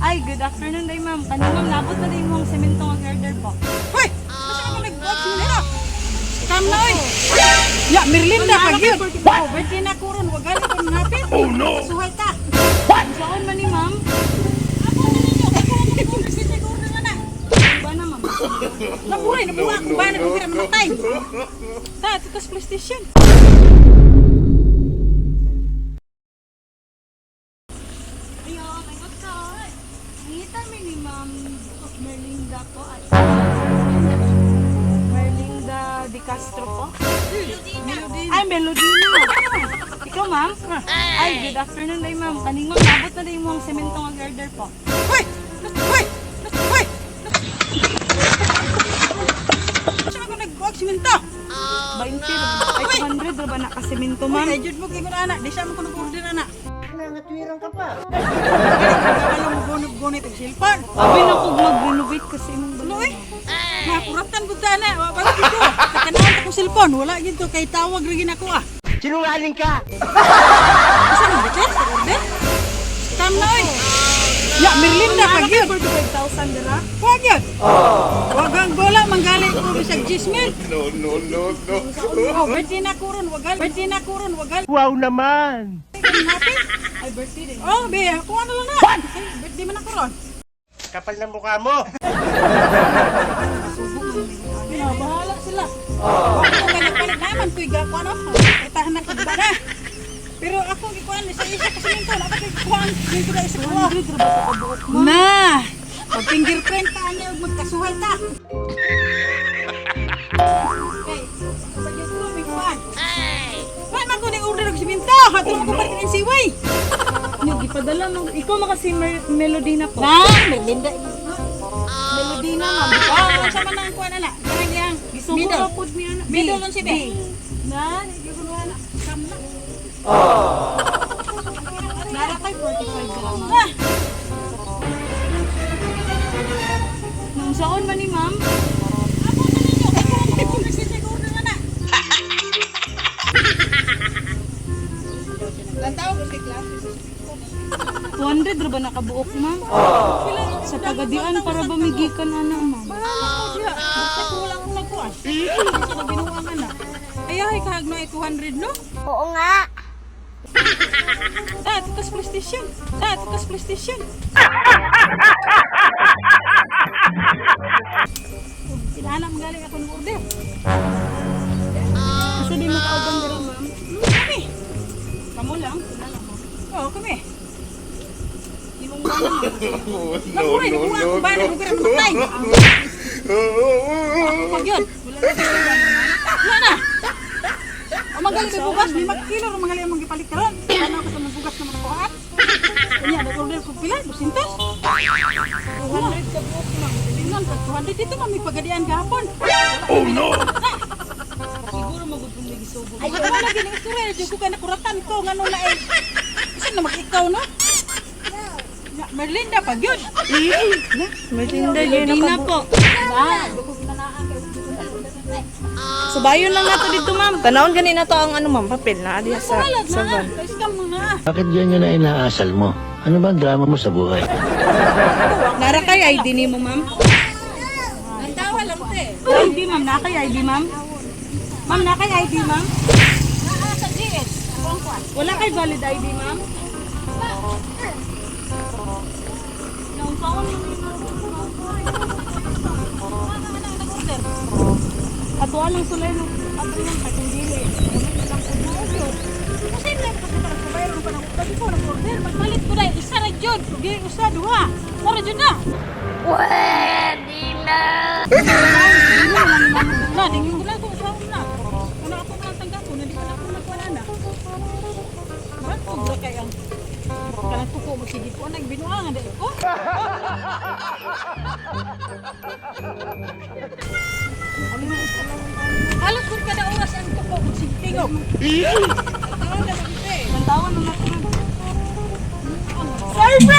Ay, good afternoon day ma'am. Kanina nabot na din mong semento ang order po. Hoy! Masa ka nag-watch mo nila? Kam na oy! Ya, Merlinda pag yun! Birthday na ko ron, wag gali ko nangapit. Oh no! Suhay ta! Saan man ni ma'am? Ako na ninyo, ako na nag-visit na ko ron na. Ba na ma'am? Nabuhay, nabuha ako ba na kung kira manatay? Ta, ito tas PlayStation. Ayo, mangot ka. Nangita mi ni ma'am Merlinda po at Merlinda Di Castro po. Ay, Melodina. Ikaw ma'am? Ay, good afternoon day ma'am. Kanina nabot na din mong semento ang order po. Hoy! Hoy! Hoy! Masa ka nag-watch mo nito? 20 500 ra ba na ka semento ma'am? Ay, jud mo kay ko anak, di siya mo ko nag-order anak. Nangatwirang ka pa. Alam mo gunit-gunit ang cellphone. Abi na ko mag-renovate kasi imong Ano eh? Nakuratan ko na. Wala dito. Kakanaan ko cellphone. Wala dito. Kay tawag rin ako ah. Sinungaling ka! Asa na bitin? Order? Kam na oy. Ya, Merlinda pag yun. 45,000 dira. Wag yun. Wag ang bola. Manggali ko bisag gismil. No. Oh, birthday na ko ron. Wagal. Birthday na ko ron. Wagal. Wow naman! Happy? Ay, birthday din. Oh, be. Ako ano lang na. Ay, birthday man ako ron. Kapal ng mukha mo! Yeah, bahala sila. Ako nga nagpalit naman ko iga ko ano. Itahan na kagba na. Pero ako gikuan sa isa kasi nito na ako gikuan dito na isa ko. 100 ra ba ka kabuok mo? Na. Pag fingerprint ta niya magkasuhay ta. Okay. Sa Diyos ko may kuan. Wala man ko order og siminto. Hato mo ko balik ng siway. Nya gipadala mo. Ikaw makasi Melodina po. Na, Merlinda. Melodina ma'am. Oh, sa man ang kuan ana. Kanang yang Isugo middle. ra pud mi ana. Middle lang si Be. Na, Di ko na kam na. nara kay 45 gram. Ah. Nung saon man ni ma'am? Ako na ninyo. Ako nagsisiguro na na. Lantaw ko kay klase. 200 ra ba nakabuok ma'am? Sa pagadian para bamigikan ana ma'am. Diya, basta ko wala akong nagkuhan. Hindi siya binuwang na. Ay, kahag na 200 no? Oo nga. Ito tas PlayStation. Ito tas PlayStation. Sinanam galing ako ng order. Asa di mo kaoban dira ma'am? Kami. Kamo lang, kilala mo. Oo, kami. Imong mama ma'am. Nabuhay, nabuhay ako ba? Nabuhay ako matay. Pag yun. Wala na. O magaling may bugas, 5 kilo ro magaling mong gipalit karon. Ano ko sa mga bugas na makuhaan? Kanya nag-order ko pila, 200. 200 ka buok ma'am. Tingnan, 200 dito mami pagadian gahapon. Oh no! Siguro magud kung may gisugo. Ay, wala na gining istorya, di ko kay nakuratan ko ngano na eh. Isa na mag-ikaw no? Ya, Merlinda pag yun. Merlinda Melodina po. Ah, dugog na naan kay Subayon lang nato dito ma'am. Tanawon ganina to ang ano ma'am, papel na diha sa Wala sa na. van. Iskam mo na. Bakit ganyan na inaasal mo? Ano ba ang drama mo sa buhay? Nara kay ID ni mo ma'am? Ang tawa lang te. ID ma'am, na kay ID ma'am? Ma'am, na kay ID ma'am? Naa sa GS. Ako ang kwan. Wala kay valid ID ma'am? Nung taon mo Nag-order. ato lang sulay no. Ato lang katong dili. Kasi lang kasi para sa bayron pa ng kasi ko nag-order. Magpalit ko dahil isa ra jud. Dili usa duha. Mora jud na. Pwede na. Na, dingin ko lang ko sa una. Ano ako nang tanggap ko, hindi ko na ako nagwala na. Ba't sobra kay ang kanang tuko mo sige po nagbinuangan dahil ko. Halos kung kada oras ang tuko mo sige tingog. Tawag na lang ito eh. Tantawan na nato ma'am. Longer.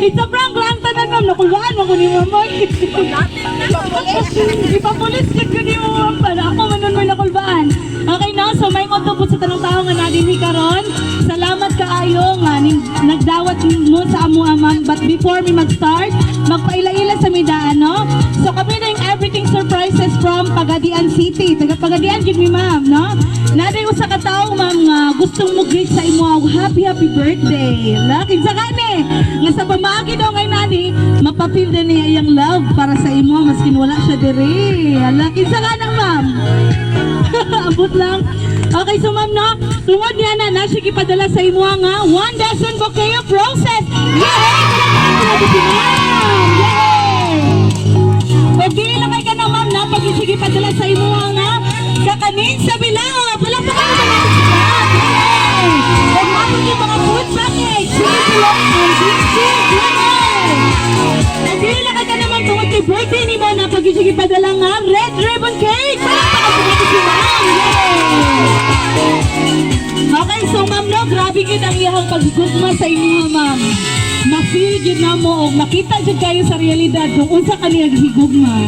It's a prank lang tanan ma'am. Nakulbaan mo ko ni mama. Ipapulis yun ko ni mama para ako manon mo nakulbaan. Okay no, so may matubot sa tanong tao nga nadini karon. Salamat kaayo nga nagdawat mo sa amo ma'am. But before me mag-start, magpaila-ila sa midaan no. So kami na yung everything surprises from Pagadian City. Taga Pagadian gid mi ma'am no. Naday usa ka tawo ma'am nga gustong mo greet sa imo happy birthday. Lakin sa kani nga sa pamagi daw ngay nani mapapil na niya iyang love para sa imo maskin wala siya diri. Lakin sa kanang ma'am. Abot lang. Okay, so ma'am no, tungod niya na siya gipadala sa imo nga 1 dozen bouquet of roses. Yay! Yay! Okay, lakay ka na ma'am na pag sige padala sa imo nga kakanin sa Bilao. Palakpakan mo natin sila. Yay! Huwag mabot yung mga food package. Silong and big cheese. Yay! Okay, lakay ka naman tungod kay birthday ni mo na pag sige padala nga red ribbon cake. Palakpakan mo natin sila. Okay, so ma'am no, grabe yun ang iyang paggugma sa inyo ma'am. Ma-feel yun na mo o makita dyan kayo sa realidad kung unsa ka niya higugma.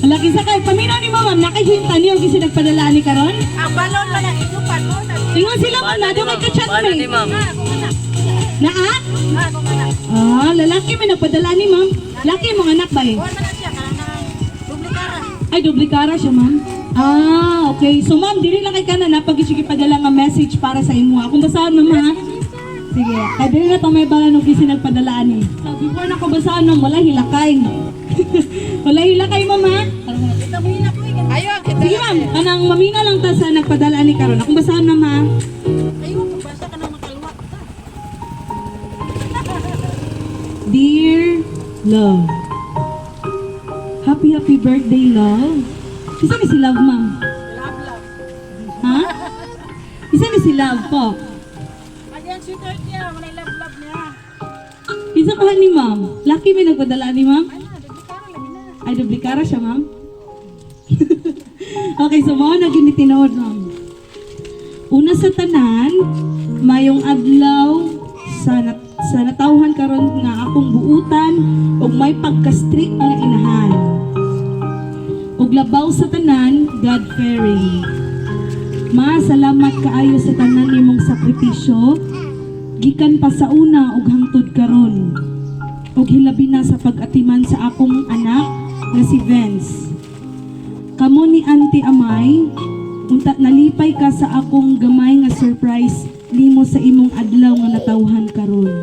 Lagi sa kayo, paminaw ni mo ma'am, nakahinta niyo kasi nagpadala ni karon? Ang balon pa lang, itupan mo. Ingon sila ma'am, na doon kay ka-chat Paano ni ma'am? Naa? Lalaki may nagpadala ni ma'am. Laki mong anak ba eh? Buwan na siya, kanang dublikara. Ay, dublikara siya ma'am. Okay. So ma'am, dili lang kay kanan pag sige padala nga message para sa imo. Kung basahan mo ha. Sige. Kaya dili na to may bala nung kisi nagpadalaan eh. So before na ko basahan ma'am, wala hilakay. Wala hilakay ma'am ha. Ito mo yun ako eh. Ayaw, kita. Sige ma'am, kanang mamina lang ta sa nagpadalaan ni karon. Kung basahan ma'am ha. Ayaw, pagbasa ka nang makalwa. Dear Love. Happy birthday, love. Isa ni si Love, ma'am. Love, love. Ha? Isa ni si Love po. Ayan, sweetheart niya. Wala love, love niya. Isa ka ni ma'am. Lucky may nagpadala ni ma'am. Ano, dublikara lagi na. Ay, dublikara siya, ma'am. Okay, so mga naging tinood, ma'am. Una sa tanan, mayong adlaw sa natawhan karon nga akong buutan ug may pagka-strict nga inahan. Ug labaw sa tanan, God-fearing. Ma, salamat kaayo sa tanan nimong sakripisyo, gikan pa sa una ug hangtod karon. Ug hilabi na sa pag-atiman sa akong anak nga si Vince. Kamo ni Auntie Amay, unta nalipay ka sa akong gamay nga surprise nimo sa imong adlaw nga natawhan karon.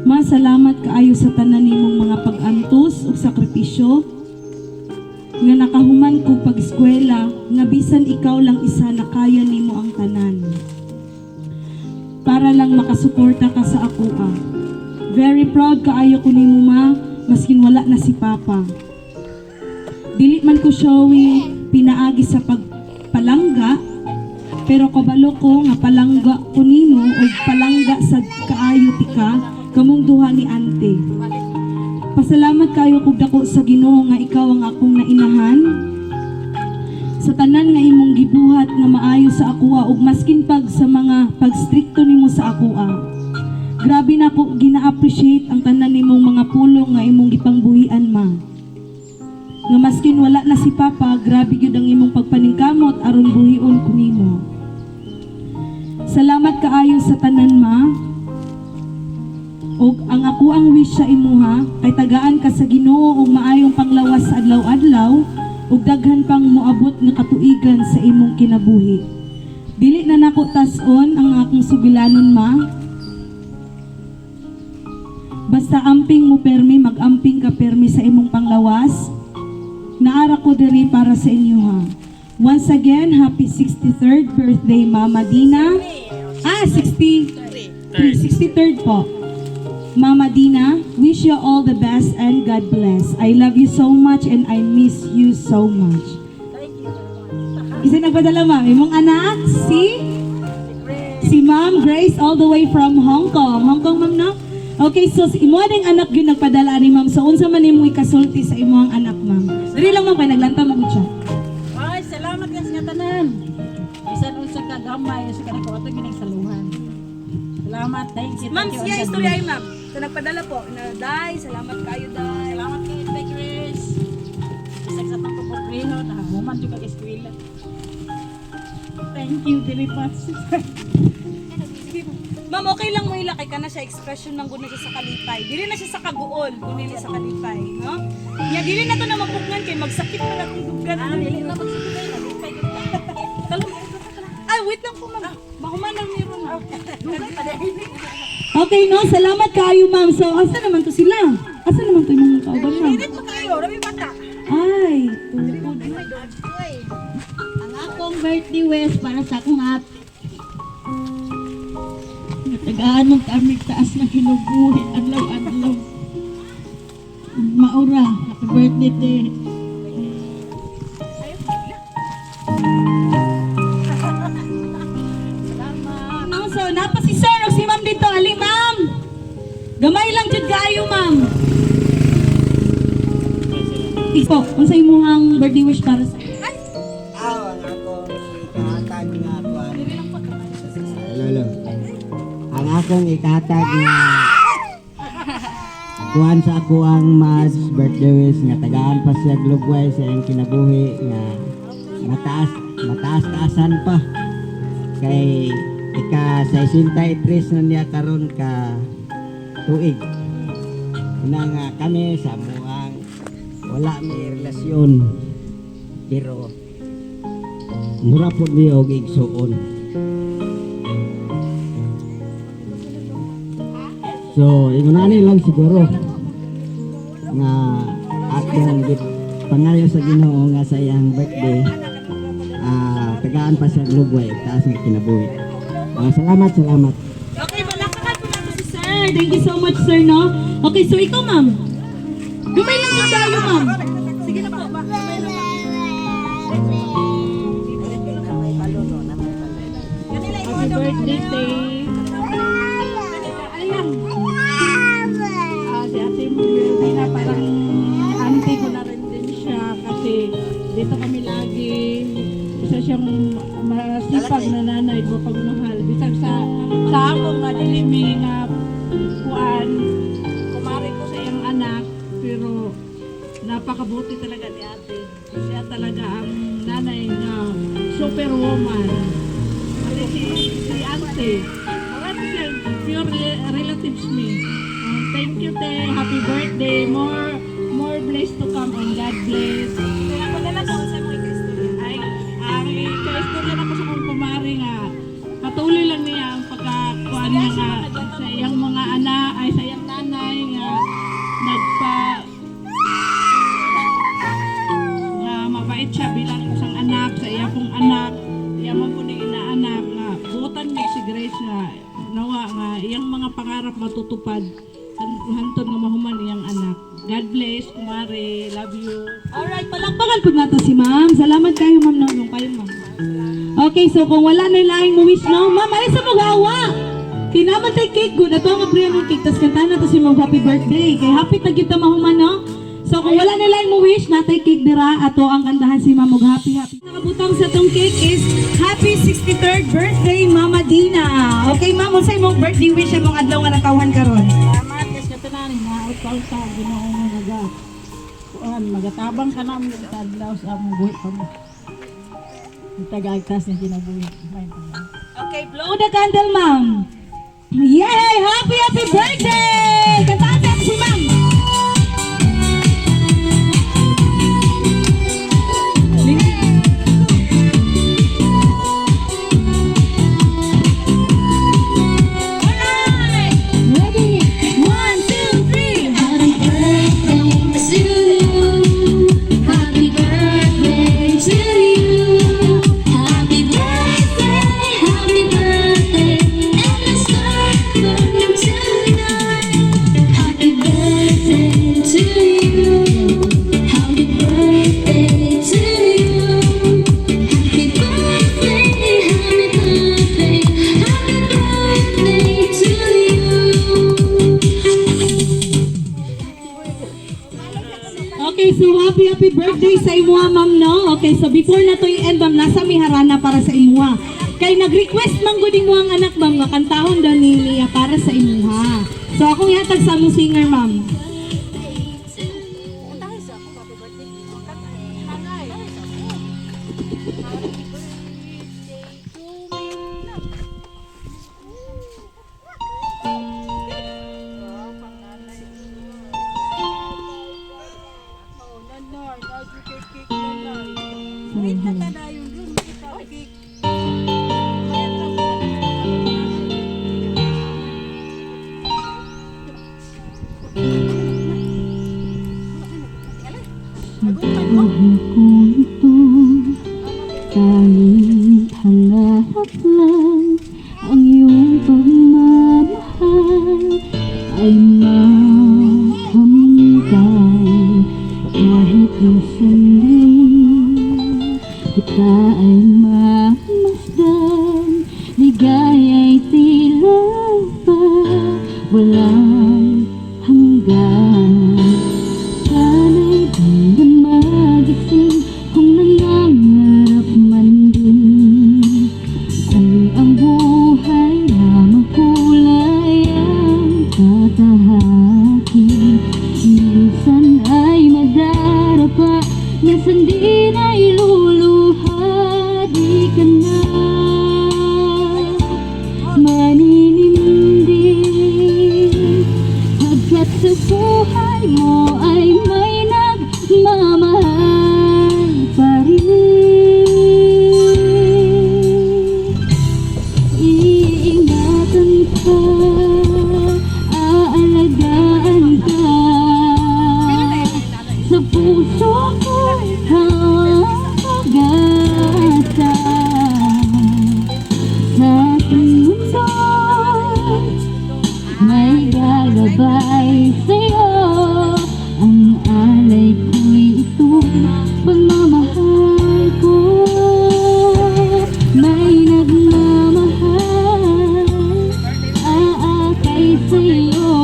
Ma, salamat kaayo sa tanan nimong mga pag-antos ug sakripisyo nga nakahuman ko pag-eskwela nga bisan ikaw lang isa na kaya nimo ang tanan. Para lang makasuporta ka sa ako Very proud kaayo ko nimo ma, maskin wala na si Papa. Dili man ko showy pinaagi sa pagpalangga, pero kabalo ko nga palangga ko nimo o palangga sa kaayo tika kamong duha ni Ante. Pasalamat kayo kog dako sa Ginoo nga ikaw ang akong nainahan. Sa tanan nga imong gibuhat nga maayo sa akoa ug maskin pag sa mga pagstrikto nimo sa akoa. Grabe na ko gina-appreciate ang tanan nimong mga pulong nga imong gipangbuhian ma. Nga maskin wala na si Papa, grabe gyud ang imong pagpaningkamot aron buhion ko nimo. Salamat kaayo sa tanan ma. Og ang ako ang wish sa imuha kay tagaan ka sa Ginoo og maayong panglawas sa adlaw-adlaw ug daghan pang moabot nga katuigan sa imong kinabuhi. Dili na nako tas-on ang akong sugilanon ma. Basta amping mo permi, mag-amping ka permi sa imong panglawas. Naara ko diri para sa inyo ha. Once again, happy 63rd birthday Mama Dina. 63rd po. Mama Dina, wish you all the best and God bless. I love you so much and I miss you so much. Kasi nagpadala ma'am, imong anak, si Ma'am Grace all the way from Hong Kong. Hong Kong ma'am no? Okay, so imo ding anak yun nagpadala ni ma'am. So unsa man imong ikasulti sa imong anak ma'am? Dili lang ma'am kay naglanta mo gud siya. Ay, salamat nga sa tanan. Bisan unsa ka gamay sa kanako ato ginagsaluhan. Salamat, thank you. Ma'am, siya istorya ay ma'am. So nagpadala po na Day, salamat kayo Day. Salamat kayo, Tay Grace. Bisag sa tangko po preno, nakahuman yung kag-eskwela. Thank you, Dili Pats. Ma'am, okay lang mo ilakay ka na siya expression ng guna siya sa kalipay. Dili na siya sa kaguol, kunili sa kalipay, no? Nya dili na to na mapugnan kay magsakit na natin dugan. Dili na magsakit kayo, nalipay ko pa. Ay, wait lang po, ma'am. Mahumanang meron na. Okay, no? Salamat kayo, ma'am. So, asa naman to sila? Asa naman to yung mga kauban, ma'am? Init mo kayo, rami bata. Ay, Ang akong birthday wish para sa akong ate. Natagaan ng kamig taas na kinubuhi, adlaw-adlaw. Maura, happy birthday day. no? So, napa si sir o si ma'am dito. Ali, ma'am. Gamay lang dyan kayo, ma'am. Iko, kung sa imuhang birthday wish para sa... Ang akong ikahatag nga kuan. Lolo. Ang akong ikahatag nga kuan sa ako ang mas birthday wish nga tagaan pa siya glugway sa iyang kinabuhi nga mataas-taasan pa. Kay ika 63 na niya karon ka tuig. Ina nga kami sa buang wala may relasyon pero mura po niyo og igsuon. So, ingunani lang siguro nga akong pangayo sa Ginoo nga sa iyang birthday tagaan pa siya glugway taas nga kinabuhi. Salamat. Okay, malakakan ko na to si sir. Thank you so much, sir, no? Okay, so ikaw, ma'am. Gamay lang dyan kayo, ma'am. Sige na po, ma. Happy birthday day. Ayan. Si ate mo na parang auntie ko na rin din siya kasi dito kami lagi. Isa siyang masipag na nanay mo pagmahal. Bisag sa akong madilimi nga kuan, kumari ko sa iyang anak, pero napakabuti talaga ni ate. Siya talaga ang nanay na superwoman. Kasi si ate, marami siyang pure relatives me. Thank you, te. Happy birthday. More blessed to come and God bless. Kaya ako na lang sa mga kaistorya. Ay, ang kaistorya na ko sa kong kumari nga, patuloy lang niya ang pagkakuan niya nga sa iyang mga anak, ay sa iyang nanay nga nga mabait siya bilang isang anak sa iya pong anak, iya man po ng inaanak nga buotan niya si Grace nga nawa nga iyang mga pangarap matutupad hantod nga mahuman iyang anak. God bless, kumare, love you. Alright, palakpakan po nato si ma'am. Salamat kayo, ma'am, no? Yung kayo, ma'am. Okay, so kung wala na laing mo wish, no? Ma'am, ay sa magawa. Kinaman tayo cake, good. Ito ang abriyan ng cake. Tapos kantahan na to si ma'am, happy birthday. Kay happy tagit na mahuman, no? So kung wala na laing mo wish, natay cake dira. Ato ang kantahan si ma'am, happy. Nakabutang sa tong cake is happy 63rd birthday, Mama Dina. Okay, ma'am, kung sa imong birthday wish, imong adlaw nga natawhan karon. Salamat kas katanani na ut-uta Ginoo nga naga. Kuan magatabang ka na mo tadlaw sa among buhi pa mo. Tagagtas ni kinabuhi. Okay, blow the candle, ma'am. Yay! Happy birthday! Kantaan natin si ma'am. Ready? 1, 2, 3. Happy birthday to you. Happy birthday to you. Happy birthday, and let's start burning tonight. Happy birthday to you. Happy birthday to you. Happy birthday, happy birthday, happy birthday to you. Okay, so happy birthday sa imuha, ma'am, no? Okay, so before na to i-end, ma'am, nasa may harana para sa imuha. Kay nag-request man gud mo ang anak, ma'am, nga kantahon daw ni Lia para sa imuha. So akong ihatag sa among singer, ma'am. Kantahin sa ako, happy birthday. Kantahin. Hanay. Happy birthday to me. Panganay. Oh, nanay. Lagi kay cake, nanay. Wait na tadayon dun. Kita cake. Ayan lang. Buhay ko ito, tanging hangarap lang ang iyong pagmamahal ay makamtay kahit na sandali kita ay mamasdan, ligaya'y tila pa walang hanggan. Sana'y di na magising kung nangangarap man din. Kung ang buhay lamang kulay ang tatahakin, minsan ay madarapa, minsan din ay luluha. Di ka na maninimdim, pagkat sa buhay mo ay may nagmamahal pa rin. Iingatan ka, aalagaan ka, sa puso ko'y hawag-asa. Sa ating mundo may gagabay sa'yo, ang alay ko'y ito, pagmamahal ko. May nagmamahal, aakay sa'yo,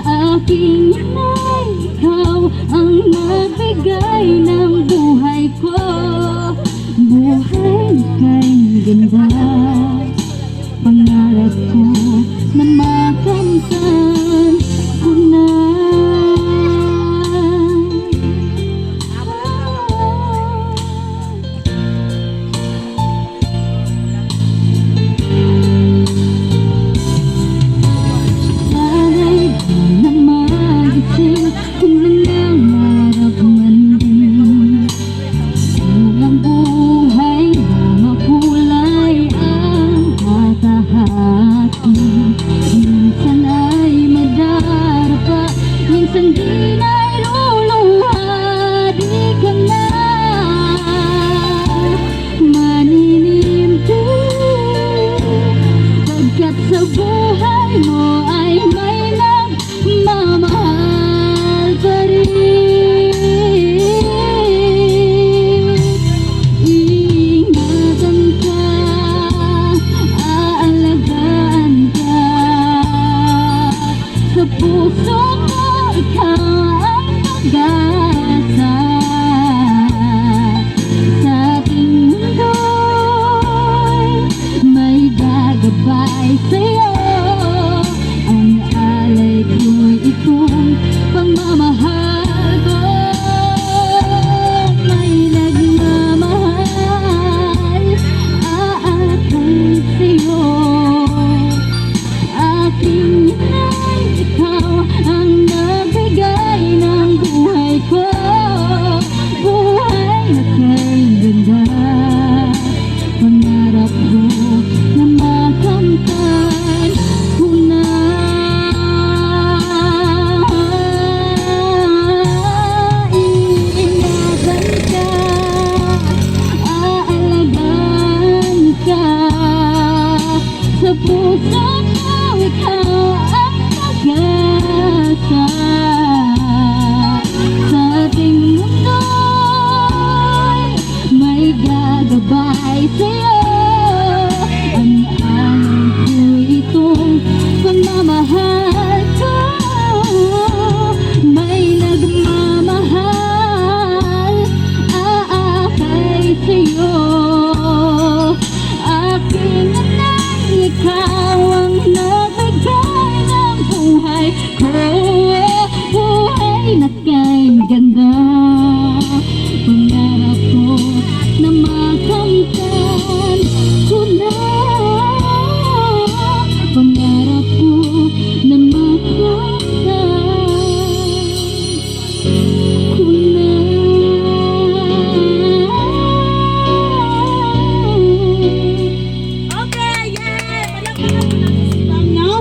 aking inay, ikaw ang nagbigay ng buhay ko. Buhay kay ganda, pangarap ko na makamtan ko na. Sana'y di na magising kung nangangarap man din.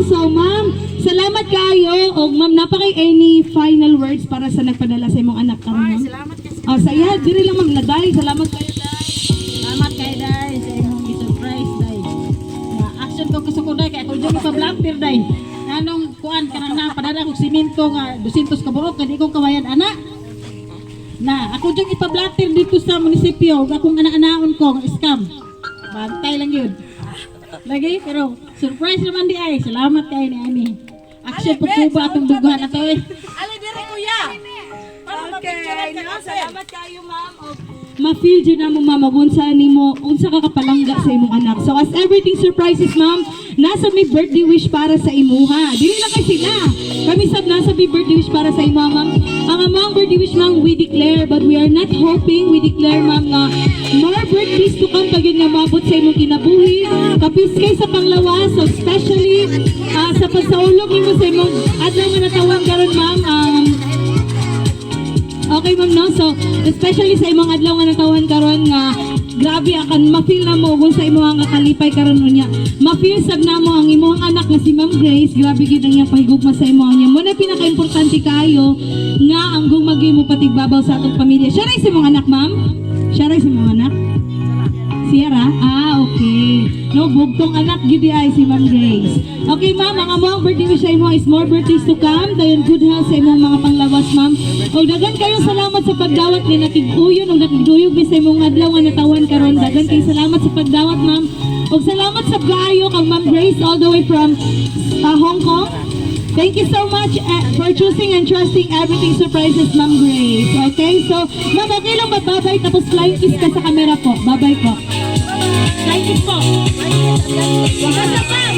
So ma'am, salamat kayo. O ma'am, napakay any final words para sa nagpadala sa imong anak karon ma'am? Salamat kasi. Oh, sa iya, diri lang ma'am, naday. Salamat kayo, day. Salamat kay Day sa imong surprise Day. Na action ko gusto ko Day kay ako jud pa blampir Day. Anong kuan kanang na padala kog simento nga 200 ka buok kadi ko kawayan ana. Na ako jud ipa-blatter dito sa munisipyo ug akong ana-anaon ko nga scam. Bantay lang yun. Lagi pero surprise naman di ay. Salamat kay ni Ani. Action pagkuba atong duguhan na to eh. Ali dire kuya. Okay, no, salamat kayo ma'am. Ma-feel dyan na mo ma'am, unsa nimo, unsa ka kapalangga sa imong anak. So as everything surprises ma'am, nasa may birthday wish para sa imuha. Dili lang kay sila. Kami sab nasa may birthday wish para sa imuha ma'am. Ang among birthday wish ma'am, we declare, but we are not hoping, we declare ma'am nga more birthdays to come pagin nga mabot sa imong kinabuhi. Kapis kay sa panglawas, so especially sa pagsaulog nimo sa imong adlaw nga natawag karon ma'am, okay ma'am no, so especially sa imong adlaw nga natawan karon nga grabe akan ma-feel na mo kung sa imong nga kalipay karon unya. Ma-feel sab na mo ang imong anak nga si Ma'am Grace, grabe gid ang iyang pahigugma sa imo niya. Mo na pinaka-importante kayo nga ang gumagay mo patigbabaw sa atong pamilya. Siya ray sa imong anak ma'am? Siya ray sa imong anak? Sierra? Ah, okay. No, bugtong anak gidi ay si Ma'am Grace. Okay, ma'am, ang among birthday wish sa imo is more birthdays to come. Dayon good health sa imong mga panglawas, ma'am. O dagan kayong salamat sa pagdawat ni nakig-uyon ug nakigduyog ni sa imong adlaw nga natawan karon. Dagan kayong salamat sa pagdawat, ma'am. Ug salamat sa kaayo kang Ma'am Grace all the way from Hong Kong. Thank you so much for choosing and trusting everything surprises, Ma'am Grace. Okay, so ma'am, okay lang ba babay tapos flying kiss ka sa camera po? Babay po. Flying kiss po. Wala na, ma'am.